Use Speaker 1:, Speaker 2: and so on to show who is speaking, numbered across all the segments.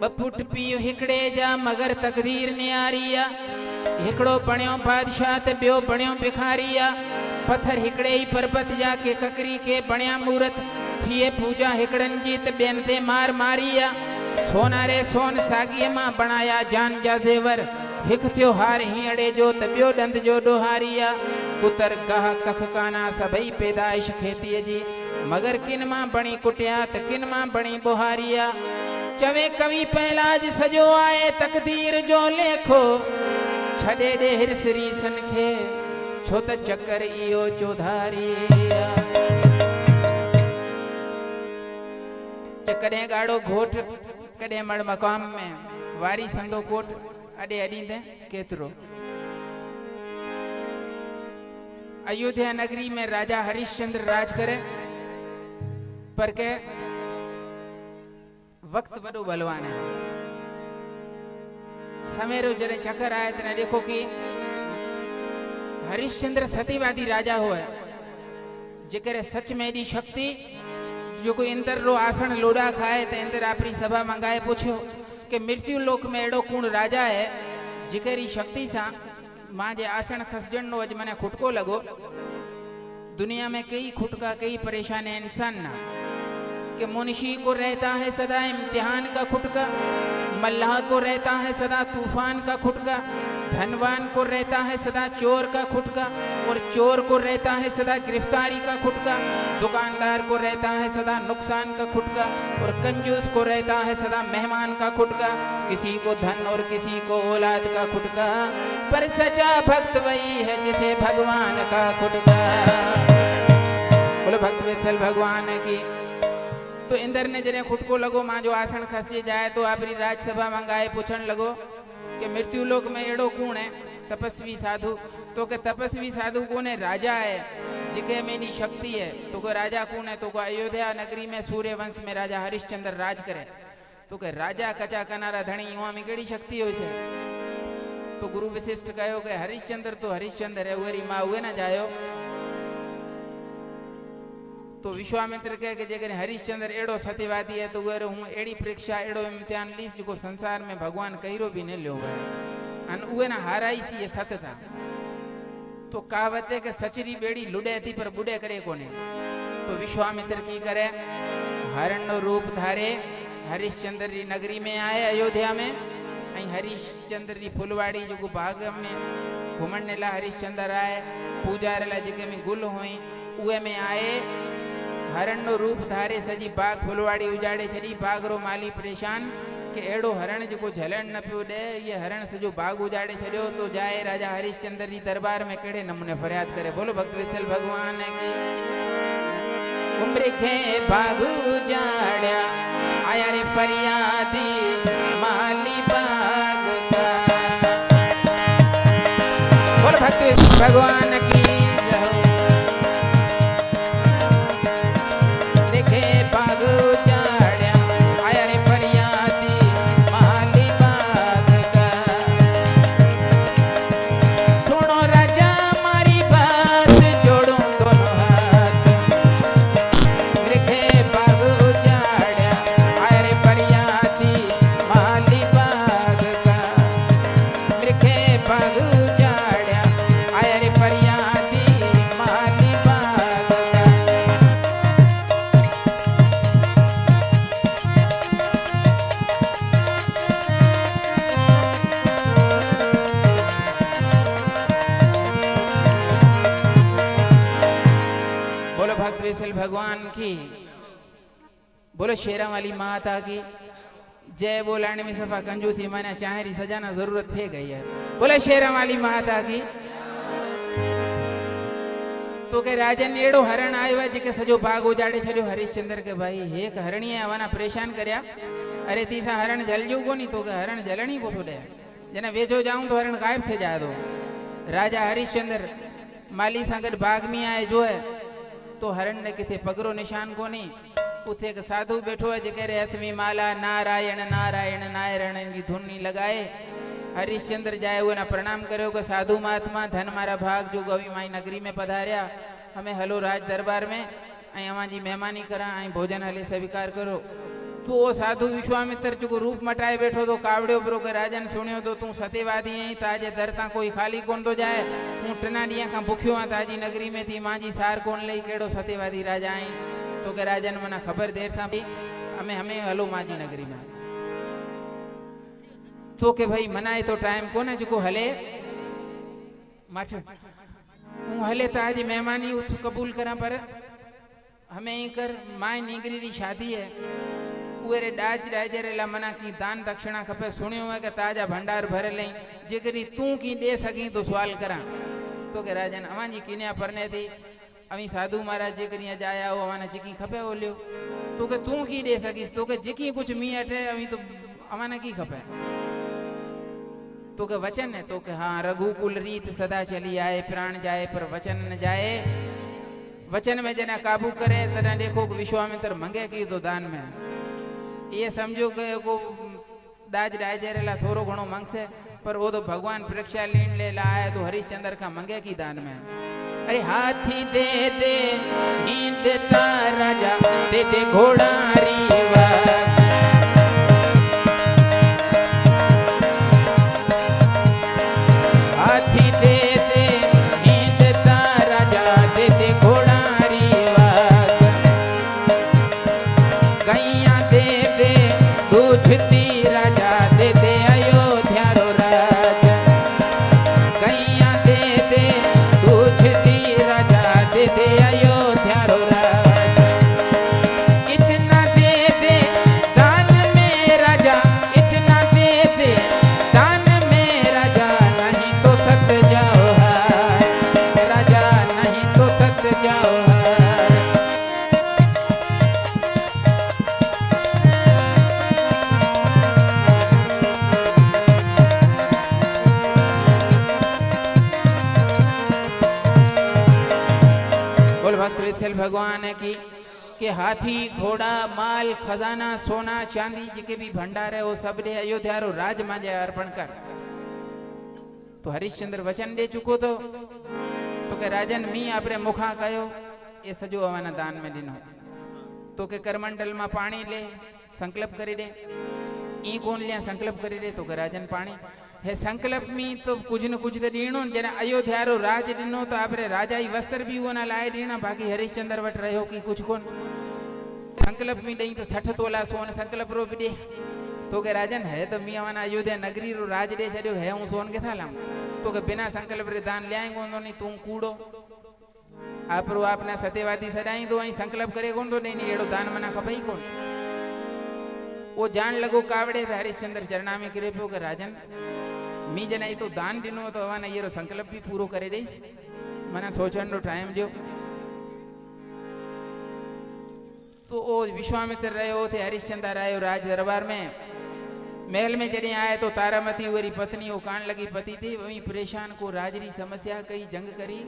Speaker 1: बपुट पीउ हिकड़े जा मगर तकदीर न्यारिया हिकड़ो बणियो बादशाह ते बियो बणियो भिखारिया पत्थर हिकड़े ही पर्वत जा के ककरी के बणिया मूरत थिए पूजा हिकड़न जी ते बेन ते मार मारिया सोना रे सोन सागी मां बनाया जान जा जेवर हिक त्योहार हीअड़े जो त बियो डंद जो डोहारिया कुतर गह कख काना सभई पैदाइश खेती जी मगर किन मां बणी कुटिया त किन मां बणी बोहारिया चवे कवि पहलाज सजो आए तकदीर जो लेखो छडे दे हिरसरी सन खे छो त चक्कर इयो चौधारिया चकड़े गाड़ो घोट कड़े मड़ मकाम में वारी संदो कोट अडे अडींदे केतरो अयोध्या नगरी में राजा हरिश्चंद्र राज करे पर के वक्त बड़ो बलवान है समेरो जरे चक्कर आए तना देखो कि हरिश्चंद्र सतीवादी राजा हो है जेकरे सच में दी शक्ति जो कोई इंद्र रो आसन लोड़ा खाए तो इंद्र आपरी सभा मंगाए पूछो कि मृत्यु लोक में एड़ो कौन राजा है जेकरी शक्ति सा मां जे आसन खसजण नो अज मने खुटको लगो दुनिया में कई खुटका कई परेशान है इंसान ना कि मुंशी को रहता है सदा इम्तिहान का खुटका मल्लाह को रहता है सदा तूफान का खुटका धनवान को रहता है सदा चोर का खुटका और चोर को रहता है सदा गिरफ्तारी का खुटका दुकानदार को रहता है सदा नुकसान का खुटका और कंजूस को रहता है सदा मेहमान का खुटका किसी को धन और किसी को औलाद का खुटका पर सच्चा भक्त वही है जिसे भगवान का खुटका बोलो भक्त वत्सल भगवान की। तो इंद्र ने जने खुटको लगो मां जो आसन खसी जाए तो आपरी राजसभा मंगाए पूछन लगो कि मृत्यु लोक में एड़ो कौन है तपस्वी साधु तो के तपस्वी साधु कौन है राजा है जिके मेरी शक्ति है तो को राजा कौन है तो को अयोध्या नगरी में सूर्य वंश में राजा हरिश्चंद्र राज करे तो के राजा कचा कनारा धणी युवा में केड़ी शक्ति हो से तो गुरु विशिष्ट कहो के हरिश्चंद्र तो हरिश्चंद्र है उरी मां हुए ना जायो तो विश्वामित्र कहे कि जेकर हरिश्चंद्र एड़ो सत्यवादी है तो वर हूँ एड़ी परीक्षा एड़ो इम्तिहान लीस जो संसार में भगवान कईरो भी नहीं लियो है अन उए ना हाराई सी ये सत था तो कहावत है कि सचरी बेड़ी लुडे थी पर बुडे करे कोने तो विश्वामित्र की करे हरण रूप धारे हरिश्चंद्र री नगरी में आए अयोध्या में हरिश्चंद्र री फुलवाड़ी जो बाग में घुमने ला हरिश्चंद्र आए पूजा ला जगह में गुल हुई उए में आए हरण नो रूप धारे सजी बाग फुलवाड़ी उजाड़े छड़ी बाग रो माली परेशान के एड़ो हरण जो झलण न पियो दे ये हरण से जो बाग उजाड़े छड़ियो तो जाए राजा हरिश्चंद्र जी दरबार में केड़े नमूने फरियाद करे बोलो भक्त वत्सल भगवान की। उम्र के बाग उजाड़या आया रे फरियादी माली बाग का बोलो भक्त वत्सल भगवान की। भगवान की बोलो शेरा वाली माता की जय बोलाने में सफा कंजूसी माने चाहेरी सजाना जरूरत थे गई है बोले शेरा वाली माता की। तो के राजन एड़ो हरण आयो है जेके सजो बाग उजाड़े छड़ियो हरिश्चंद्र के भाई एक हरणी आवाना परेशान करया अरे तीसा हरण जल जो को नहीं तो के हरण जलनी को छोड़े जने वेचो जाऊं तो हरण गायब थे जा दो राजा हरिश्चंद्र माली संगत बाग में आए जो है तो हरण ने किथे पगरो निशान को नहीं उथे एक साधु बैठो है जेके रे हाथ में माला नारायण नारायण नारायण की धुन नहीं लगाए हरिश्चंद्र जाए हुए ना प्रणाम करो कि साधु महात्मा धन मारा भाग जो गवी माई नगरी में पधारिया हमें हलो राज दरबार में अमा जी मेहमानी करा भोजन हले स्वीकार करो तो वो साधु विश्वामित्र जो रूप मटाए बैठो तो कावड़ियो बरो के राजन सुनियो तो तू सत्यवादी आई ताजे धरता कोई खाली कौन तो जाए हूँ टना दिया का भूख्यो हाँ ताजी नगरी में थी मांजी सार कौन लई केड़ो सत्यवादी राजा आई तो के राजन मना खबर देर सा भी हमें हमें हलो मांजी नगरी में तो के भाई मनाए तो टाइम को ना जो हले मठ हूँ हले ताजी मेहमानी कबूल करा पर हमें ही कर माए निगरी री शादी है उरे डाज डाजरेला मना की दान दक्षिणा खपे सुनियो है कि ताजा भंडार भरे लई जेकरी तू की दे सकी तो सवाल करा तो के राजन अवांजी किन्या परने थी अवी साधु महाराज जेकरी जाया हो अवाना जिकी खपे हो लियो तो के तू की दे सकीस तो के जिकी कुछ मी अठे अवी तो अवाना की खपे तो के वचन है तो के हाँ रघुकुल रीत सदा चली आए प्राण जाए पर वचन न जाए वचन में जना काबू करे तना देखो विश्वामित्र मंगे की तो दान में ये समझो कि को दाज राजेला थोड़ो घणो मांगसे पर वो तो भगवान परीक्षा लेन ले लाए तो हरिश्चंद्र का मंगे की दान में अरे हाथी दे दे नींदता राजा दे दे घोड़ा रीवा हाथी दे दे नींदता राजा दे दे घोड़ा रीवा गैया दे दे दूधती राजा दे दे अयोध्या रो राज गैया दे दे दूधती राजा दे दे अयोध्या रो राज इतना दे दे दान में राजा इतना दे दे दान में राजा नहीं तो सत जाओ हाय राजा नहीं तो सत जाओ हाय बोल भक्त वत्सल भगवान है कि हाथी घोड़ा माल खजाना सोना चांदी जिके भी भंडार है वो सब दे अयोध्या रो राज मांजे अर्पण कर तो हरिश्चंद्र वचन दे चुको तो के राजन मी आपरे मुखा कयो ये सजो अवाना दान में दिनो तो के करमंडल में पानी ले संकल्प करी दे ई कौन लिया संकल्प करी दे तो के राजन पानी है संकल्प में तो कुछ न कुछ तो दीणो जना अयोध्या रो राज दिनो तो आपरे राजाई वस्त्र भी वो ना लाए दीना बाकी हरिश्चंद्र वट रहो कि कुछ कोन संकल्प में दई तो 60 तोला सोन संकल्प रो भी दे तो के राजन है तो मी अवाना अयोध्या नगरी रो राज दे छड़ियो है हूं सोन के था लाम तो के बिना संकल्प रे दान ले आएंगो नहीं तू कूड़ो आपरो आपना सत्यवादी सदाई तो आई संकल्प करे कोन तो नहीं एड़ो दान मना खपई कोन वो जान लगो कावड़े हरिश्चंद्र चरणा में करे पे के राजन मी जना तो दान दिनो तो अवाना ये संकल्प भी पूरो करे देस मना सोचन रो टाइम जो तो ओ विश्वामित्र रहो थे हरिश्चंद्र आयो राज दरबार में महल में जड़े आए तो तारामती वरी पत्नी वो कान लगी पति थी वही परेशान को राजरी समस्या कई जंग करी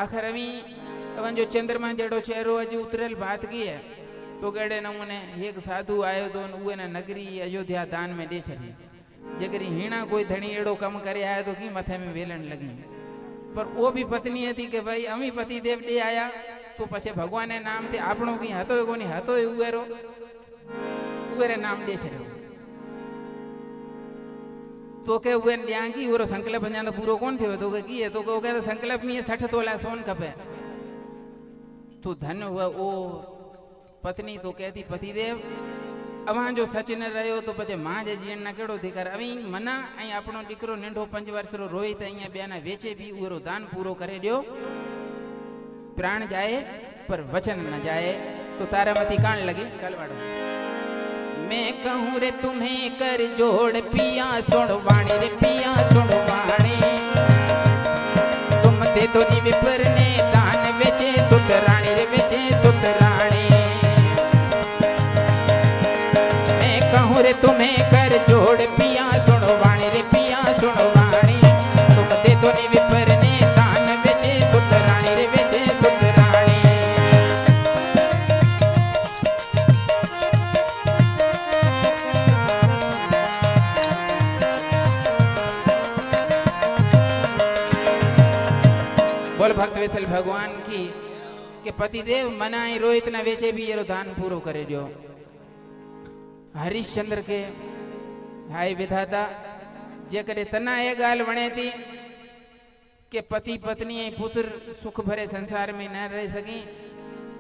Speaker 1: आखिर अवी अवन जो चंद्रमा जड़ो चेहरो अज उतरल बात की है तो गड़े नमूने एक साधु आयो तो उहे न नगरी अयोध्या दान में दे छड़ी जगरी हीणा कोई धनी एड़ो कम करे आया तो की मथे में वेलन लगी पर वो भी पत्नी थी कि भाई अमी पति देव दे आया तो पछे भगवान ने नाम थे आपणो की हतो कोनी हतो उहेरो उहेरे नाम दे छड़ो तो के उहे न्यांगी ओरो संकल्प अञा तो पूरो कोन थियो तो के की है तो के तो संकल्प में 60 तोला सोन खपे तो धन हुआ ओ पत्नी तो कहती पति देव अवां जो सच न रहो तो पछे मां जे जीण न केड़ो थी कर अवी मना आई आपणो दीकरो नंढो 5 वर्ष रो रोई त अइया बेना वेचे भी उरो दान पूरो करे दियो प्राण जाए पर वचन न जाए तो तारामती कान लगी कलवाड़ो मैं कहूँ रे तुम्हें कर जोड़ पिया सुन वाणी रे पिया सुन वाणी तुम दे तो नी विपर ने दान वेचे सुत रानी रे वेचे सुत रानी मैं कहूँ रे तुम्हें कर जोड़ पिया सुन वाणी रे पिया सुन वाणी तुम दे तो नी विपर ने दान वेचे सुत रानी रे वेचे सुत रानी बोल भक्त वत्सल भगवान की के पति देव मनाई रोहित न वेचे भी ये दान पूरो करे दियो हरिश्चंद्र के हाय विधाता जेकरे तना ये गाल वणे थी कि पति पत्नी ऐं पुत्र सुख भरे संसार में न रह सकी,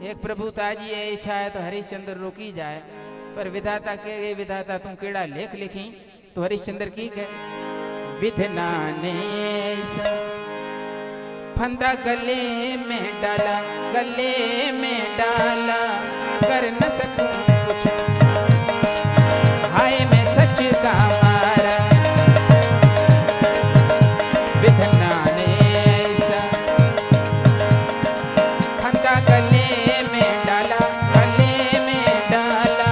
Speaker 1: एक प्रभु ताजी ये इच्छा है तो हरिश्चंद्र रोकी जाए। पर विधाता के विधाता तू केड़ा लेख लिखी तो हरिश्चंद्र की कह विधना ने फंदा गले में डाला, गले में डाला कर न सकूं कुछ, हाय मैं सच का मारा विधना ने ऐसा फंदा गले में डाला, गले में डाला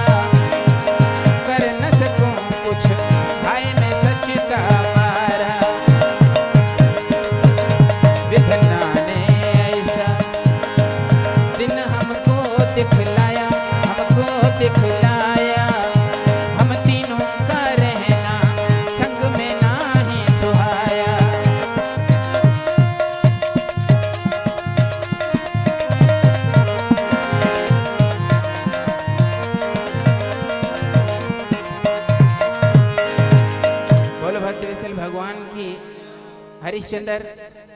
Speaker 1: कर न सकूं कुछ, हाय मैं सच का मारा विधना ने ऐसा दिन हमको दिखलाया, हमको दिखलाया हम तीनों का रहना संग में ना ही सुहाया। बोलो भक्त विसल भगवान की। हरिश्चंद्र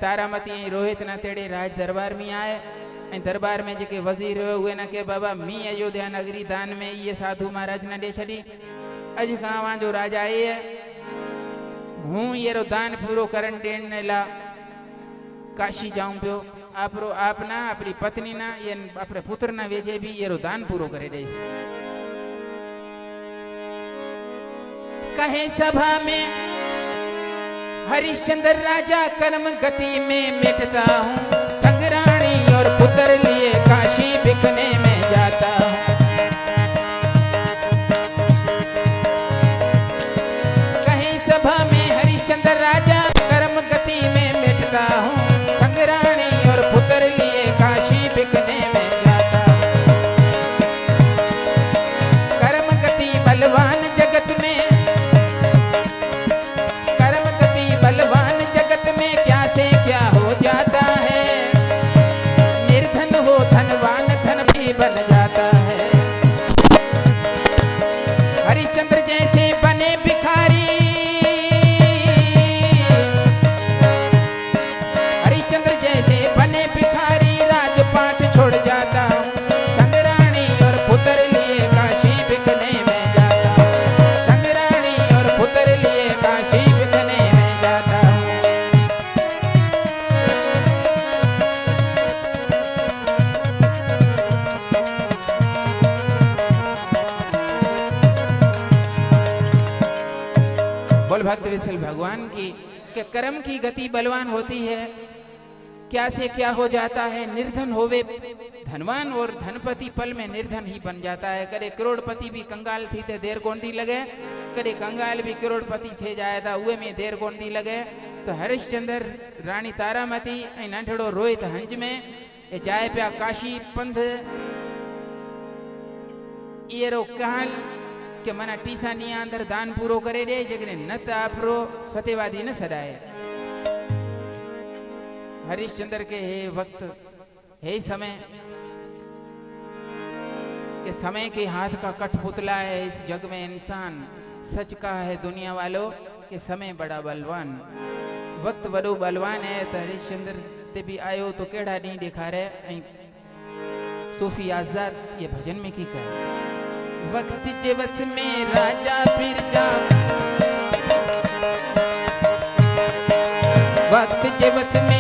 Speaker 1: तारामती ऐं रोहित ना तेड़े राज दरबार में आए ऐं दरबार में जेके वजीर हुए न के बाबा मी अयोध्या नगरी दान में ये साधु महाराज ने दे छड़ी, अज खां जो राजा है हूँ ये दान पूरो करन देने ला काशी जाऊं पियो, आपरो आपना अपनी पत्नी ना ये अपने पुत्र ना वेचे भी ये दान पूरो करे देस। कहे सभा में हरिश्चंद्र राजा कर्म गति में मिटता हूँ, संग्राणी और पुत्र लिए काशी बिकने में जाता हूँ। कहीं सभा में हरिश्चंद्र राजा कर्म गति में मिटता हूँ, संग्राणी और पुत्र लिए काशी बिकने में जाता हूँ। कर्म गति बलवान जगत में, कर्म गति बलवान जगत में क्या से क्या हो जाता है, निर्धन हो धनवान धन भी बन जाता है। हरिश्चंद्र जैसे बने भिखारी, हरिश्चंद्र जैसे बने भिखारी राजपाट छोड़ जाता हूँ, संग्राणी और पुत्र लिए काशी बिकने में जाता हूँ, संग्राणी और पुत्र लिए काशी बिकने में जाता हूँ। बोल भक्त विठल भगवान की कि कर्म की गति बलवान होती है, क्या से क्या हो जाता है। निर्धन होवे धनवान और धनपति पल में निर्धन ही बन जाता है। करे करोड़पति भी कंगाल थी ते देर कोन दी लगे, करे कंगाल भी करोड़पति थे जाए था उहे में देर कोन दी लगे। तो हरिश्चंद्र रानी तारामती ऐं नंढड़ो रोहित हंज में ए जाए पिया काशी पंध इरो कहल के मना टीसा नी अंदर दान पूरो करे दे, जेकने न त आपरो सत्यवादी न सदाए। हरिश्चंद्र के हे वक्त हे समय के समय के हाथ का कठपुतला है इस जग में इंसान, सच कहा है दुनिया वालों कि समय बड़ा बलवान, वक्त बड़ो बलवान है। तो हरिश्चंद्र ते भी आयो तो केड़ा नी दिखारे। सूफी आजाद ये भजन में की कहे वक्त जे बस में राजा फिर जा, वक्त जे बस में